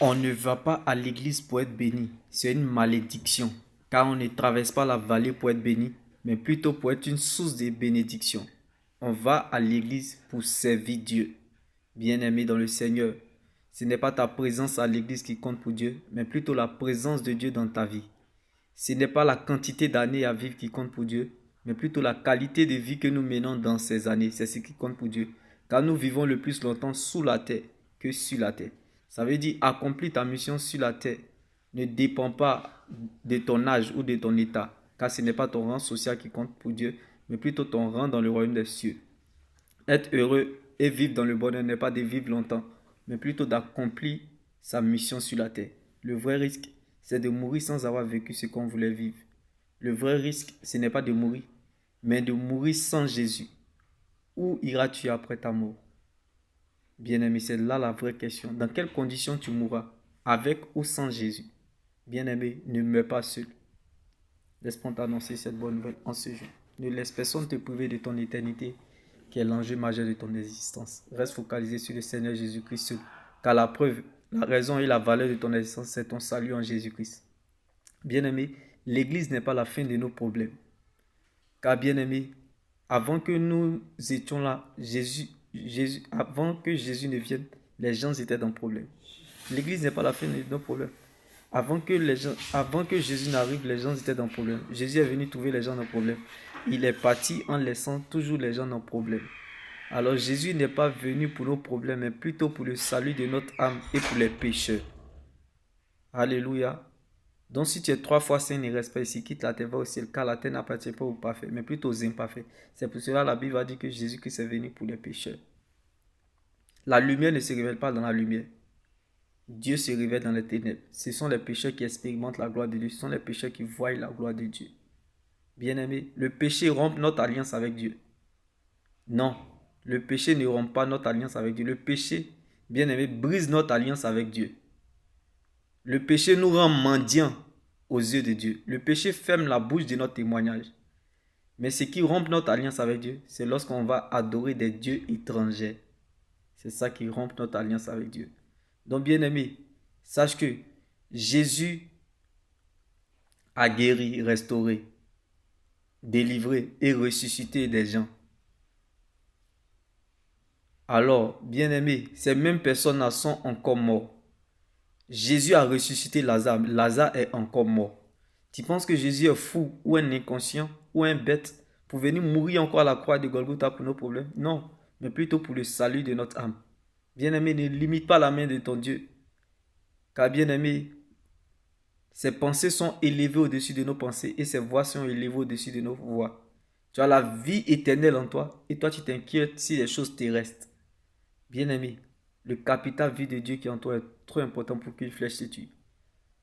On ne va pas à l'église pour être béni. C'est une malédiction. Car on ne traverse pas la vallée pour être béni, mais plutôt pour être une source de bénédiction. On va à l'église pour servir Dieu. Bien-aimé dans le Seigneur, ce n'est pas ta présence à l'église qui compte pour Dieu, mais plutôt la présence de Dieu dans ta vie. Ce n'est pas la quantité d'années à vivre qui compte pour Dieu, mais plutôt la qualité de vie que nous menons dans ces années. C'est ce qui compte pour Dieu. Car nous vivons le plus longtemps sous la terre que sur la terre. Ça veut dire accomplir ta mission sur la terre ne dépend pas de ton âge ou de ton état. Car ce n'est pas ton rang social qui compte pour Dieu, mais plutôt ton rang dans le royaume des cieux. Être heureux et vivre dans le bonheur n'est pas de vivre longtemps, mais plutôt d'accomplir sa mission sur la terre. Le vrai risque, c'est de mourir sans avoir vécu ce qu'on voulait vivre. Le vrai risque, ce n'est pas de mourir, mais de mourir sans Jésus. Où iras-tu après ta mort? Bien-aimé, c'est là la vraie question. Dans quelles conditions tu mourras? Avec ou sans Jésus? Bien-aimé, ne meurs pas seul. Laisse-moi t'annoncer cette bonne nouvelle en ce jour. Ne laisse personne te priver de ton éternité, qui est l'enjeu majeur de ton existence. Reste focalisé sur le Seigneur Jésus-Christ seul. Car la preuve, la raison et la valeur de ton existence, c'est ton salut en Jésus-Christ. Bien-aimé, l'Église n'est pas la fin de nos problèmes. Car bien-aimé, avant que nous étions là, avant que Jésus ne vienne, les gens étaient dans le problème. L'Église n'est pas la fin de nos problèmes. Avant que Jésus n'arrive, les gens étaient dans le problème. Jésus est venu trouver les gens dans le problème. Il est parti en laissant toujours les gens dans le problème. Alors Jésus n'est pas venu pour nos problèmes, mais plutôt pour le salut de notre âme et pour les pécheurs. Alléluia. Donc si tu es 3 fois saint, ne reste pas ici, quitte la terre, va au ciel, car la terre n'appartient pas aux parfaits, mais plutôt aux imparfaits. C'est pour cela que la Bible a dit que Jésus-Christ est venu pour les pécheurs. La lumière ne se révèle pas dans la lumière. Dieu se révèle dans les ténèbres. Ce sont les pécheurs qui expérimentent la gloire de Dieu. Ce sont les pécheurs qui voient la gloire de Dieu. Bien-aimé, le péché rompt notre alliance avec Dieu. Non, le péché ne rompt pas notre alliance avec Dieu. Le péché, bien-aimé, brise notre alliance avec Dieu. Le péché nous rend mendiants aux yeux de Dieu. Le péché ferme la bouche de notre témoignage. Mais ce qui rompt notre alliance avec Dieu, c'est lorsqu'on va adorer des dieux étrangers. C'est ça qui rompt notre alliance avec Dieu. Donc, bien-aimé, sache que Jésus a guéri, restauré, délivré et ressuscité des gens. Alors, bien-aimé, ces mêmes personnes-là sont encore mortes. Jésus a ressuscité Lazare. Lazare est encore mort. Tu penses que Jésus est fou ou un inconscient ou un bête pour venir mourir encore à la croix de Golgotha pour nos problèmes? Non, mais plutôt pour le salut de notre âme. Bien-aimé, ne limite pas la main de ton Dieu. Car bien-aimé, ses pensées sont élevées au-dessus de nos pensées et ses voix sont élevées au-dessus de nos voix. Tu as la vie éternelle en toi et toi tu t'inquiètes si les choses terrestres. Bien-aimé, le capital vie de Dieu qui est en toi est trop important pour qu'une flèche te tue.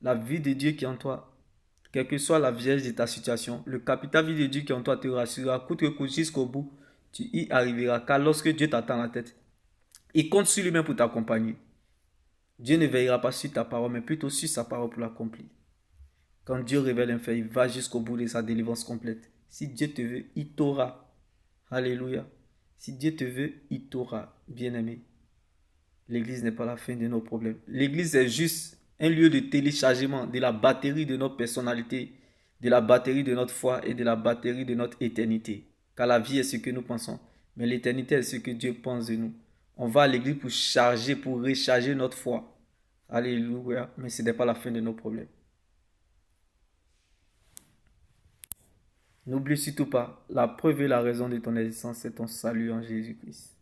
La vie de Dieu qui est en toi, quelle que soit la vieillesse de ta situation, le capital vie de Dieu qui est en toi te rassurera, coûte que coûte jusqu'au bout, tu y arriveras. Car lorsque Dieu t'attend la tête, il compte sur lui-même pour t'accompagner. Dieu ne veillera pas sur ta parole, mais plutôt sur sa parole pour l'accomplir. Quand Dieu révèle un fait, il va jusqu'au bout de sa délivrance complète. Si Dieu te veut, il t'aura. Alléluia. Si Dieu te veut, il t'aura, bien-aimé. L'église n'est pas la fin de nos problèmes. L'église est juste un lieu de téléchargement de la batterie de notre personnalité, de la batterie de notre foi et de la batterie de notre éternité. Car la vie est ce que nous pensons, mais l'éternité est ce que Dieu pense de nous. On va à l'église pour charger, pour recharger notre foi. Alléluia. Mais ce n'est pas la fin de nos problèmes. N'oublie surtout pas, la preuve et la raison de ton existence, c'est ton salut en Jésus-Christ.